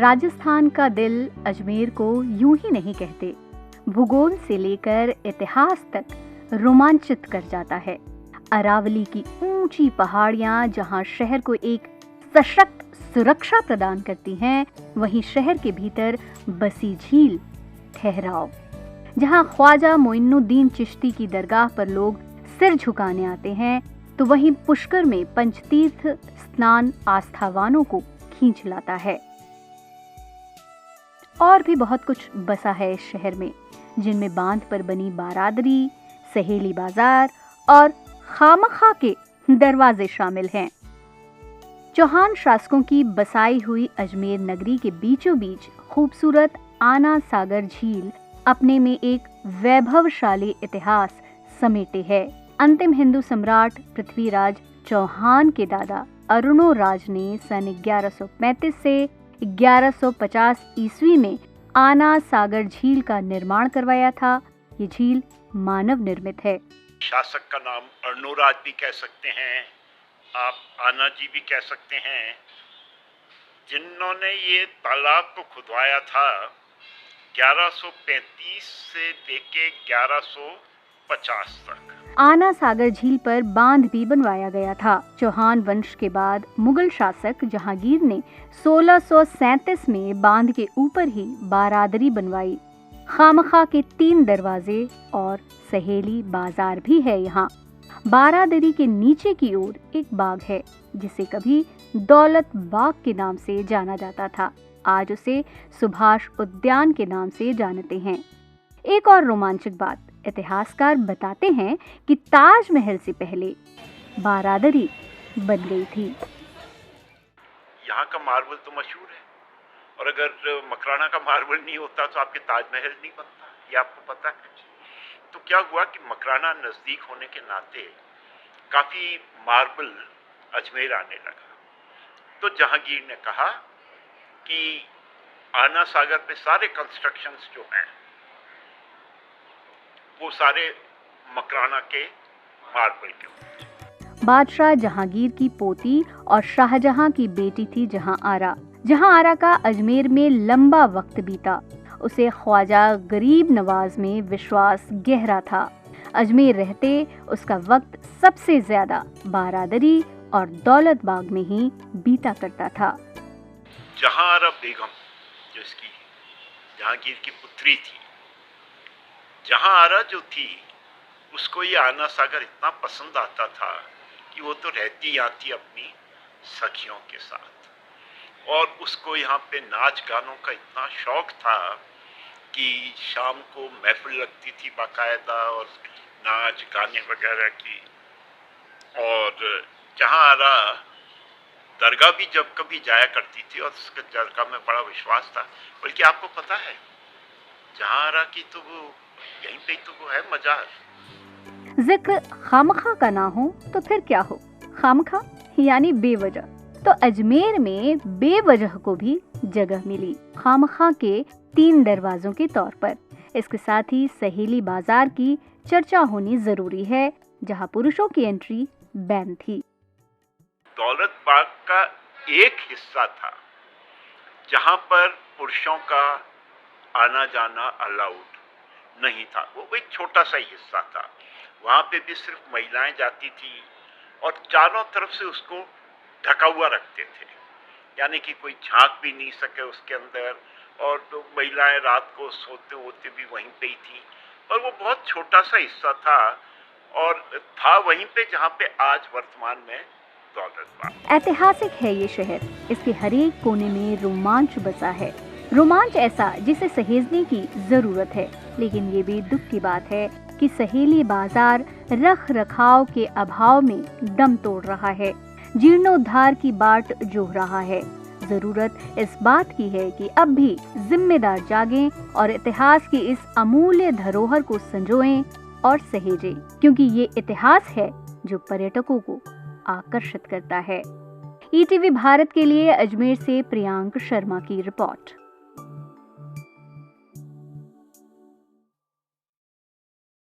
राजस्थान का दिल अजमेर को यूं ही नहीं कहते। भूगोल से लेकर इतिहास तक रोमांचित कर जाता है। अरावली की ऊंची पहाड़ियां जहां शहर को एक सशक्त सुरक्षा प्रदान करती हैं, वहीं शहर के भीतर बसी झील ठहराव, जहां ख्वाजा मोइनुद्दीन चिश्ती की दरगाह पर लोग सिर झुकाने आते हैं, तो वहीं पुष्कर में पंचतीर्थ स्नान आस्थावानों को खींच लाता है। और भी बहुत कुछ बसा है इस शहर में, जिनमें बांध पर बनी बारादरी, सहेली बाजार और खामखा के दरवाजे शामिल हैं। चौहान शासकों की बसाई हुई अजमेर नगरी के बीचों बीच खूबसूरत आना सागर झील अपने में एक वैभवशाली इतिहास समेटे है। अंतिम हिंदू सम्राट पृथ्वीराज चौहान के दादा अरुणोराज ने सन 1135 से 1150 ईस्वी में आना सागर झील का निर्माण करवाया था। ये झील मानव निर्मित है। शासक का नाम अरुणोराज भी कह सकते हैं, आप आना जी भी कह सकते हैं, जिन्होंने ये तालाब को खुदवाया था 1135 से लेके 1150 तक। आना सागर झील पर बांध भी बनवाया गया था। चौहान वंश के बाद मुगल शासक जहांगीर ने 1637 में बांध के ऊपर ही बारादरी बनवाई। खामखा के 3 दरवाजे और सहेली बाजार भी है यहाँ। बारादरी के नीचे की ओर एक बाग है, जिसे कभी दौलत बाग के नाम से जाना जाता था। आज उसे सुभाष उद्यान के नाम से जानते हैं। एक और रोमांचक बात, इतिहासकार बताते हैं कि ताजमहल से पहले बारादरी बन गई थी। यहाँ का मार्बल तो मशहूर है, और अगर मकराना का मार्बल नहीं होता तो आपके ताजमहल नहीं बनता, ये आपको पता है। तो क्या हुआ कि मकराना नजदीक होने के नाते काफी मार्बल अजमेर आने लगा। तो जहांगीर ने कहा कि आना सागर पे सारे कंस्ट्रक्शंस जो हैं वो सारे मकराना के मार्बल के होते। बादशाह जहांगीर की पोती और शाहजहां की बेटी थी जहां आरा का अजमेर में लंबा वक्त बीता। उसे ख्वाजा गरीब नवाज में विश्वास गहरा था। अजमेर रहते उसका वक्त सबसे ज्यादा बारादरी और दौलत बाग में ही बीता करता था। जहां आरा बेगम, जो इसकी जहांगीर की पुत्री थी, जहां आरा जो थी, उसको ये आना सागर इतना पसंद आता था कि वो तो रहती यहाँ थी अपनी सखियों के साथ, और उसको यहाँ पे नाच गानों का इतना शौक था कि शाम को महफिल लगती थी बाकायदा, और नाच गाने वगैरह की। और जहाँ आरा दरगाह भी जब कभी जाया करती थी, और उसके दरगाह में बड़ा विश्वास था। बल्कि आपको पता है, जहाँ आरा की तो वो यहीं पे तो वो है मजार। जिक्र खामखा का ना हो तो फिर क्या हो, खामखा यानी बेवजह। तो अजमेर में बेवजह को भी जगह मिली, खामखा के 3 दरवाजों के तौर पर। इसके साथ ही सहेली बाजार की चर्चा होनी जरूरी है, जहां पुरुषों की एंट्री बैन थी। दौलत बाग का एक हिस्सा था जहां पर पुरुषों का आना जाना अलाउड नहीं था। वो एक छोटा सा ही हिस्सा था। वहां पे भी सिर्फ महिलाएं जाती थी, और चारों तरफ से उसको ढका हुआ रखते थे, यानी कि कोई झांक भी नहीं सके उसके अंदर। और तो महिलाएं रात को सोते होते भी वहीं पे ही थी, और वो बहुत छोटा सा हिस्सा था, और था वहीं पे जहाँ पे आज वर्तमान में दौलत बाग। ऐतिहासिक है ये शहर, इसके हर एक कोने में रोमांच बसा है। रोमांच ऐसा जिसे सहेजने की जरूरत है। लेकिन ये भी दुख की बात है कि सहेली बाजार रख रखाव के अभाव में दम तोड़ रहा है, जीर्णोद्धार की बाट जोह रहा है। जरूरत इस बात की है कि अब भी जिम्मेदार जागें और इतिहास की इस अमूल्य धरोहर को संजोएं और सहेजें, क्योंकि ये इतिहास है जो पर्यटकों को आकर्षित करता है। ईटीवी भारत के लिए अजमेर से प्रियांक शर्मा की रिपोर्ट।